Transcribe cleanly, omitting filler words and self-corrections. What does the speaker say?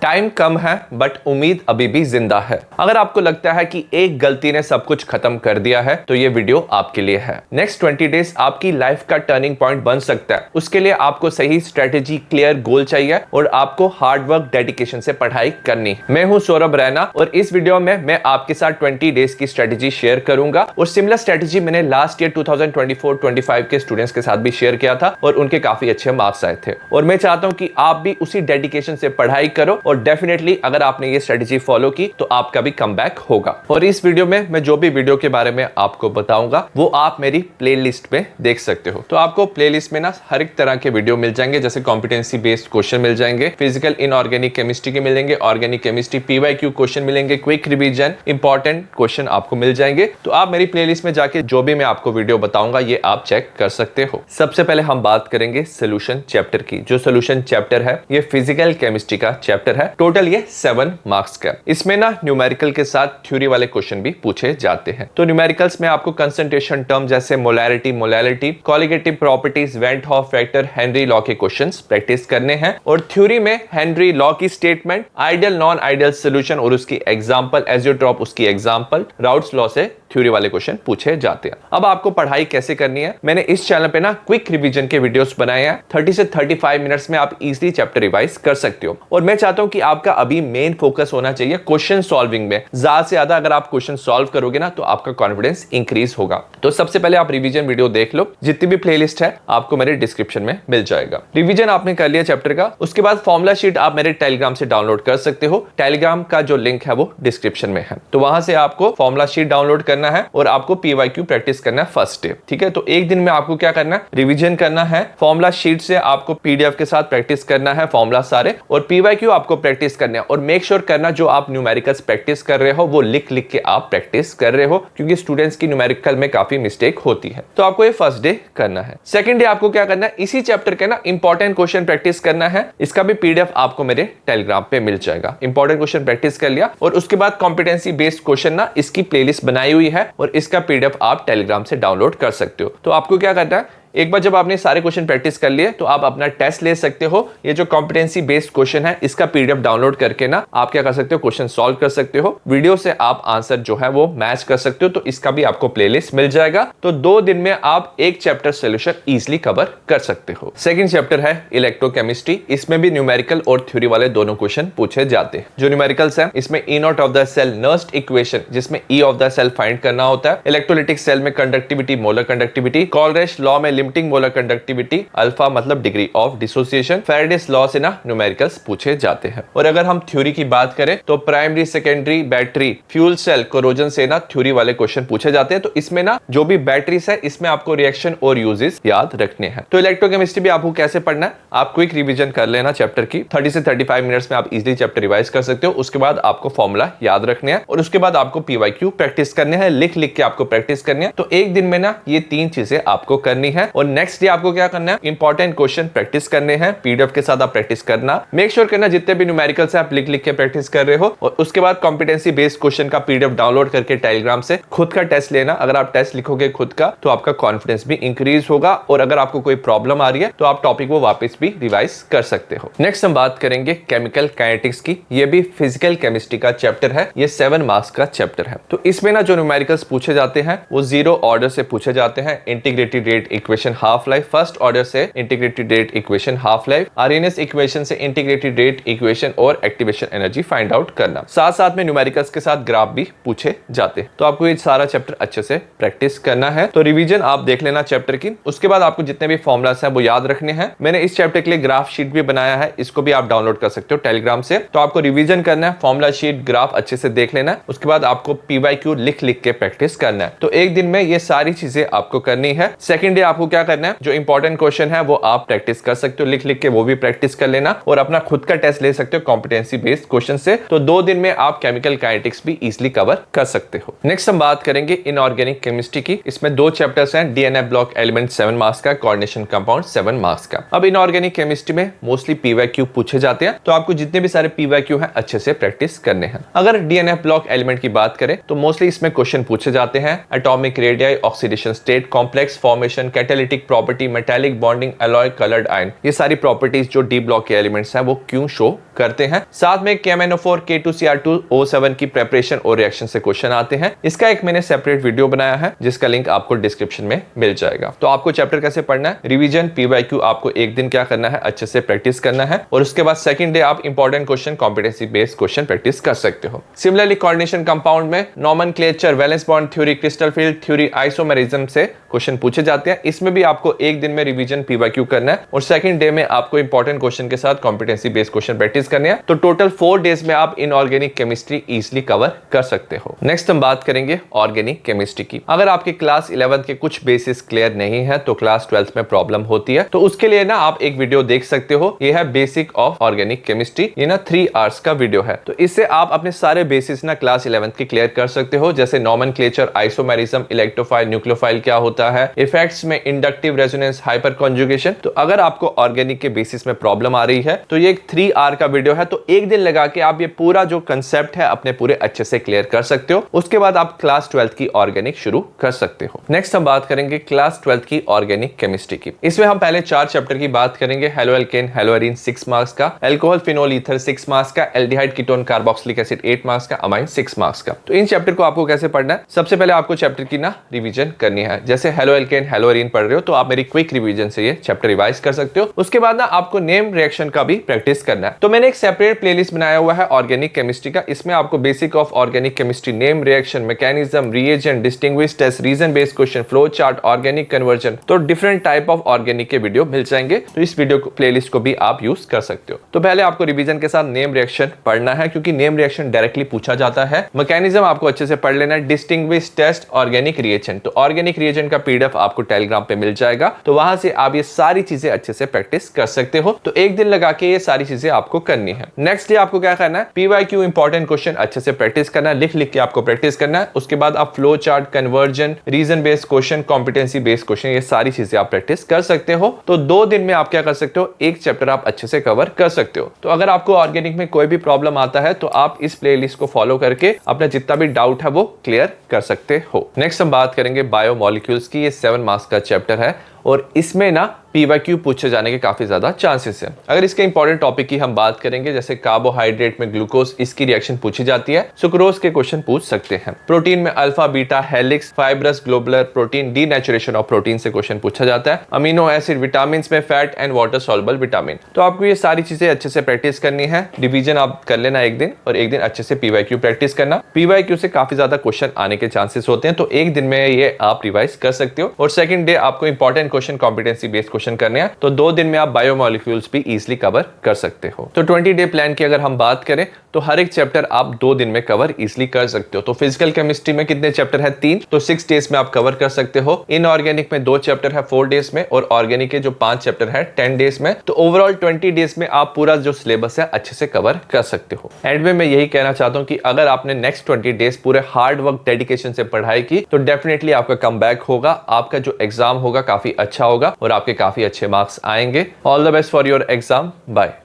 Time कम है but उम्मीद अभी भी जिंदा है। अगर आपको लगता है कि एक गलती ने सब कुछ खत्म कर दिया है तो ये वीडियो आपके लिए है। नेक्स्ट 20 डेज आपकी लाइफ का टर्निंग पॉइंट बन सकता है। उसके लिए आपको सही स्ट्रेटेजी, क्लियर गोल चाहिए और आपको हार्ड वर्क, डेडिकेशन से पढ़ाई करनी। मैं हूं सौरभ रैना और इस वीडियो में मैं आपके साथ 20 डेज की स्ट्रेटेजी शेयर करूंगा और सिमिलर स्ट्रेटेजी मैंने लास्ट ईयर 2024-25 के स्टूडेंट्स के साथ भी शेयर किया था और उनके काफी अच्छे मार्क्स आए थे। और मैं चाहता हूं कि आप भी उसी डेडिकेशन से पढ़ाई करो और डेफिनेटली अगर आपने ये स्ट्रेटेजी फॉलो की तो आपका भी कमबैक होगा। और इस वीडियो में मैं जो भी वीडियो के बारे में आपको बताऊंगा वो आप मेरी प्लेलिस्ट में देख सकते हो। तो आपको प्लेलिस्ट में ना हर एक तरह के वीडियो मिल जाएंगे, जैसे कॉम्पिटेंसी बेस्ड क्वेश्चन मिल जाएंगे, फिजिकल इनऑर्गेनिक केमिस्ट्री के मिलेंगे, ऑर्गेनिक केमिस्ट्री पीवाईक्यू क्वेश्चन मिलेंगे, क्विक रिवीजन, इंपॉर्टेंट क्वेश्चन आपको मिल जाएंगे। तो आप मेरी प्लेलिस्ट में जाके जो भी मैं आपको वीडियो बताऊंगा ये आप चेक कर सकते हो। सबसे पहले हम बात करेंगे सोल्यूशन चैप्टर की। जो सोल्यूशन चैप्टर है ये फिजिकल केमिस्ट्री का चैप्टर है। टोटल ये 7 मार्क्स का। इसमें ना न्यूमेरिकल के साथ थ्योरी वाले क्वेश्चन भी पूछे जाते हैं। तो न्यूमेरिकल्स में आपको कंसंट्रेशन टर्म जैसे molarity, molality, colligative properties, went half factor, Henry law के क्वेश्चंस प्रैक्टिस करने हैं। और थ्योरी में हेनरी लॉ की statement, ideal non ideal solution और उसकी एग्जांपल, एजियोट्रॉप उसकी एग्जांपल, राउट्स लॉ से थ्योरी वाले क्वेश्चन पूछे जाते हैं। अब आपको पढ़ाई कैसे करनी है, मैंने इस चैनल पे ना क्विक रिवीजन के वीडियोस बनाए हैं। 30 से 35 मिनट्स में आप इजीली चैप्टर रिवाइज कर सकते हो। और मैं चाहता हूं कि आपका अभी मेन फोकस होना चाहिए क्वेश्चन सॉल्विंग में। ज्यादा से ज्यादा अगर आप क्वेश्चन सॉल्व करोगे ना तो आपका कॉन्फिडेंस इंक्रीज होगा। तो सबसे पहले आप रिवीजन वीडियो देख लो। जितनी भी प्लेलिस्ट है आपको मेरे डिस्क्रिप्शन में मिल जाएगा। रिवीजन आपने कर लिया चैप्टर का, उसके बाद फॉर्मूला शीट आप मेरे टेलीग्राम से डाउनलोड कर सकते हो। टेलीग्राम का जो लिंक है वो डिस्क्रिप्शन में है। तो वहां से आपको फॉर्मूला शीट डाउनलोड करना है और आपको पीवाईक्यू प्रैक्टिस करना है फर्स्ट डे। ठीक है, तो एक दिन में आपको क्या करना है, रिवीजन करना है, फॉर्मूला शीट से आपको पीडीएफ के साथ प्रैक्टिस करना है फॉर्मूला सारे, और पीवाईक्यू आपको प्रैक्टिस करना है। और मेक श्योर करना जो आप न्यूमेरिकल्स प्रैक्टिस कर रहे हो वो लिख लिख के आप प्रैक्टिस कर रहे हो, क्योंकि स्टूडेंट्स की न्यूमेरिकल में काफी मिस्टेक होती है। तो आपको ये फर्स्ट डे करना है। सेकंड डे आपको क्या करना है, इसी चैप्टर के ना इंपॉर्टेंट क्वेश्चन प्रैक्टिस करना है। इसका भी पीडीएफ आपको मेरे टेलीग्राम पे मिल जाएगा। इंपॉर्टेंट क्वेश्चन प्रैक्टिस कर लिया और उसके बाद कॉम्पिटेंसी बेस्ड क्वेश्चन ना इसकी प्लेलिस्ट बनाई हुई है और इसका पीडीएफ आप टेलीग्राम से डाउनलोड कर सकते हो। तो आपको क्या करना है, एक बार जब आपने सारे क्वेश्चन प्रैक्टिस कर लिए तो आप अपना टेस्ट ले सकते हो। ये जो कॉम्पिटेंसी बेस्ड क्वेश्चन है इसका पीडीएफ डाउनलोड करके ना आप क्या कर सकते हो, क्वेश्चन सॉल्व कर सकते हो। वीडियो से आप आंसर जो है वो मैच कर सकते हो। तो इसका भी आपको प्लेलिस्ट मिल जाएगा। तो 2 दिन में आप एक चैप्टर सोल्यूशन इजीली कवर कर सकते हो। सेकंड चैप्टर है इलेक्ट्रोकेमिस्ट्री। इसमें भी न्यूमेरिकल और थ्योरी वाले दोनों क्वेश्चन पूछे जाते हैं। जो न्यूमेरिकल्स है इसमें E naught of the cell Nernst equation, जिसमें E of the cell find करना होता है, इलेक्ट्रोलिटिक सेल में conductivity, molar conductivity, Kohlrausch's law में लिमिटिंग मोलर कंडक्टिविटी, अल्फा मतलब degree of dissociation, Faraday's law से ना न्यूमेरिकल्स पूछे जाते हैं। और अगर हम थ्योरी की बात करें तो primary, secondary, battery, fuel cell, corrosion से ना थ्योरी वाले क्वेश्चन पूछे जाते हैं। तो इसमें ना जो भी बैटरीज है इसमें आपको रिएक्शन और यूजेस याद रखने हैं। तो इलेक्ट्रोकेमिस्ट्री भी आपको कैसे पढ़ना है, आप क्विक रिवीजन कर लेना चैप्टर की। 30 से 35 मिनट्स में आप इजीली चैप्टर रिवाइज कर सकते हो। उसके बाद आपको फॉर्मूला याद रखने हैं और उसके बाद आपको पीवाईक्यू प्रैक्टिस करने हैं, लिख लिख के आपको प्रैक्टिस करनी है। तो एक दिन में ना ये 3 चीजें आपको करनी है। और नेक्स्ट डे आपको क्या करना है, इंपॉर्टेंट क्वेश्चन प्रैक्टिस करने हैं। पीडीएफ के साथ आप प्रैक्टिस करना, मेक श्योर करना जितने भी न्यूमेरिकल्स हैं आप लिख लिख के प्रैक्टिस कर रहे हो। और उसके बाद कॉम्पिटेंसी बेस्ड क्वेश्चन का पीडीएफ डाउनलोड करके टेलीग्राम से खुद का टेस्ट लेना। अगर आप टेस्ट लिखोगे खुद का तो आपका कॉन्फिडेंस भी इंक्रीज होगा। और अगर आपको कोई प्रॉब्लम आ रही है तो आप टॉपिक वो वापस भी रिवाइज कर सकते हो। नेक्स्ट हम बात करेंगे केमिकल काइनेटिक्स की। ये भी फिजिकल केमिस्ट्री का चैप्टर है। ये 7 मार्क्स का चैप्टर है। तो इसमें ना जो न्यूमेरिकल्स पूछे जाते हैं वो 0 ऑर्डर से पूछे जाते हैं। Integrated rate equation, half life, first order से integrated rate equation, half life, Arrhenius equation से इंटीग्रेटेड रेट इक्वेशन और एक्टिवेशन एनर्जी फाइंड आउट करना। साथ साथ में न्यूमेरिकल्स के साथ ग्राफ भी पूछे जाते हैं। तो आपको ये सारा चैप्टर अच्छे से प्रैक्टिस करना है। तो रिवीजन आप देख लेना चैप्टर की। उसके बाद आपको जितने भी फॉर्मुलास हैं वो याद रखने हैं। मैंने इस चैप्टर के लिए ग्राफ शीट भी बनाया है, इसको भी आप डाउनलोड कर सकते हो टेलीग्राम से। तो आपको रिवीजन करना है, फॉर्मुला शीट, ग्राफ अच्छे से देख लेना है। उसके बाद आपको पीवाईक्यू लिख लिख के प्रैक्टिस करना है। तो एक दिन में ये सारी चीजें आपको करनी है। सेकंड डे आपको क्या करना है, जो इंपॉर्टेंट क्वेश्चन है वो आप प्रैक्टिस कर सकते हो, लिख लिख के वो भी प्रैक्टिस कर लेना। और अपना खुद का टेस्ट ले सकते हो कॉम्पिटेंसी बेस्ड क्वेश्चन से। तो 2 दिन में आप केमिकल काइनेटिक्स भी इजीली कवर कर सकते हो। नेक्स्ट हम बात करेंगे इनऑर्गेनिक केमिस्ट्री की। इसमें 2 चैप्टर्स हैं, डीएनए ब्लॉक एलिमेंट 7 मार्क्स का, कोऑर्डिनेशन कंपाउंड 7 मार्क्स का। अब इनऑर्गेनिक केमिस्ट्री में मोस्टली पीवाईक्यू पूछे जाते हैं। तो आपको जितने भी सारे पीवाईक्यू हैं अच्छे से प्रैक्टिस करने हैं। अगर डीएनए ब्लॉक एलिमेंट की बात करें तो मोस्टली इसमें क्वेश्चन पूछे जाते हैं, atomic radii, oxidation state, complex formation, catalytic catalytic property, metallic bonding, alloy, coloured ion, ये सारी प्रॉपर्टीज जो डी ब्लॉक के एलिमेंट्स हैं वो क्यों शो करते हैं। साथ में KMnO4 K2Cr2O7 की प्रेपरेशन और रिएक्शन से क्वेश्चन आते हैं। इसका एक मैंने सेपरेट वीडियो बनाया है जिसका लिंक आपको डिस्क्रिप्शन में मिल जाएगा। तो आपको चैप्टर कैसे पढ़ना है, रिवीजन, PYQ, आपको एक दिन क्या करना है, अच्छे से प्रैक्टिस करना है और उसके बाद सेकंड डे आप important question, competency based question practice कर सकते हो। सिमिलरली कोऑर्डिनेशन कंपाउंड में nomenclature, valence bond theory, crystal field theory, isomerism से क्वेश्चन पूछे जाते हैं। इसमें भी आपको एक दिन में रिवीजन, PYQ करना है और सेकंड डे में आपको इंपॉर्टेंट क्वेश्चन के साथ कॉम्पिटेंसी बेस्ड क्वेश्चन प्रैक्टिस करने हैं। तो टोटल 4 डेज में आप इनऑर्गेनिक केमिस्ट्री इजीली कवर कर सकते हो। नेक्स्ट हम बात करेंगे ऑर्गेनिक केमिस्ट्री की। अगर आपके क्लास 11 के कुछ बेसिस क्लियर नहीं है तो क्लास 12 में प्रॉब्लम होती है, तो उसके लिए ना आप एक वीडियो देख सकते हो। ये है बेसिक ऑफ ऑर्गेनिक केमिस्ट्री, ये ना 3 आवर्स का वीडियो है। तो इससे आप अपने सारे बेसिस ना क्लास 11 के क्लियर कर सकते हो, जैसे नॉमेनक्लेचर, आइसोमेरिज्म, इलेक्ट्रोफाइल, न्यूक्लियोफाइल क्या होता है, इफेक्ट्स में इंडक्टिव रेजोनेंस, हाइपर कॉन्जुगेशन। तो अगर आपको ऑर्गेनिक के बेसिस में प्रॉब्लम आ रही है तो ये एक 3 आवर का वीडियो है। तो एक दिन लगा के आप ये पूरा जो कंसेप्ट है अपने पूरे अच्छे से क्लियर कर सकते हो। उसके बाद आप क्लास 12 की ऑर्गेनिक शुरू कर सकते हो। नेक्स्ट हम बात करेंगे क्लास 12 की ऑर्गेनिक केमिस्ट्री की। इसमें हम पहले 4 चैप्टर की बात करेंगे। Halo alkane, hello arene 6 marks का, अल्कोहल, फिनोल, ईथर 6 मार्क्स का, aldehyde, ketone, carboxylic acid 8 marks का, अमाइन 6 मार्क्स का। तो इन चैप्टर को आपको कैसे पढ़ना है, सबसे पहले आपको चैप्टर की ना रिवीजन करनी है। जैसे हेलो एल्केन, हेलो एरीन पढ़ रहे हो तो आप मेरी क्विक रिवीजन से ये चैप्टर रिवाइज कर सकते हो। उसके बाद ना आपको नेम रिएक्शन का भी प्रैक्टिस करना है। तो मैंने एक सेपरेट प्लेलिस्ट बनाया हुआ है ऑर्गेनिक केमिस्ट्री का। इसमें आपको basic of organic chemistry, name reaction, mechanism, reagent, distinguish test, reason based question, flow chart, organic conversion, तो डिफरेंट टाइप ऑफ ऑर्गेनिक के वीडियो मिल जाएंगे। तो इस वीडियो प्लेलिस्ट को भी आप यूज कर सकते हो। तो पहले आपको रिवीजन के साथ नेम रिएक्शन पढ़ना है क्योंकि नेम रिएक्शन डायरेक्टली पूछा जाता है। मैकेनिज्म आपको अच्छे से पढ़ लेना है। डिस्टिंग्विश टेस्ट, ऑर्गेनिक रिएजेंट, तो ऑर्गेनिक रिएजेंट का PDF आपको टेलीग्राम पे मिल जाएगा। तो वहां से आप ये सारी चीजें अच्छे से प्रैक्टिस कर सकते हो। तो एक दिन लगा के ये सारी चीजें आपको करनी है। नेक्स्ट डे आपको क्या करना है, PYQ इंपॉर्टेंट क्वेश्चन अच्छे से प्रैक्टिस करना है, लिख लिख के आपको प्रैक्टिस करना है। उसके बाद आप flow chart, conversion, reason based question, competency based question, ये सारी चीजें आप प्रैक्टिस कर सकते हो। तो 2 दिन में आप क्या कर सकते हो, एक चैप्टर आप अच्छे से कवर कर सकते हो। तो अगर आपको ऑर्गेनिक में कोई भी प्रॉब्लम आता है तो आप इस प्लेलिस्ट को फॉलो करके अपना जितना भी डाउट है वो क्लियर कर सकते हो। नेक्स्ट हम बात करेंगे बायोमोलिक्यूल्स की। ये 7 मार्क्स का चैप्टर है और इसमें ना PYQ पूछे जाने के काफी ज्यादा चांसेस है। अगर इसके इंपॉर्टेंट टॉपिक की हम बात करेंगे, जैसे कार्बोहाइड्रेट में ग्लूकोज, इसकी रिएक्शन पूछी जाती है। सुक्रोज के क्वेश्चन पूछ सकते हैं। प्रोटीन में alpha, beta, helix, fibrous, globular protein, denaturation of protein से क्वेश्चन पूछा जाता है। अमीनो एसिड, विटामिन में fat and water soluble vitamin. तो आपको ये सारी चीजें अच्छे से प्रैक्टिस करनी है। रिवीजन आप कर लेना एक दिन और एक दिन अच्छे से PYQ प्रैक्टिस करना। PYQ से काफी ज्यादा क्वेश्चन आने के चांसेस होते हैं, तो एक दिन में ये आप रिवाइज कर सकते हो। और सेकंड डे आपको important question, competency based question करने हैं। तो 2 दिन में आप बायोमोलिक्यूल्स भी इजीली कवर कर सकते हो। तो 20 डे प्लान की अगर हम बात करें तो हर एक चैप्टर आप 2 दिन में कवर इजीली कर सकते हो। तो फिजिकल केमिस्ट्री में कितने चैप्टर है, 3, तो 6 डेज में आप कवर कर सकते हो। इनऑर्गेनिक में 2 चैप्टर है 4 डेज में और ऑर्गेनिक के जो 5 चैप्टर है 10 डेज में। तो ओवरऑल 20 डेज में आप पूरा जो सिलेबस है अच्छे से कवर कर सकते हो। एंड में मैं यही कहना चाहता हूं कि अगर आपने नेक्स्ट 20 डेज पूरे हार्ड वर्क, डेडिकेशन से पढ़ाई की तो डेफिनेटली आपका कमबैक होगा। आपका जो एग्जाम होगा काफी अच्छा होगा और आपके काफी अच्छे मार्क्स आएंगे। All the best for your exam. Bye.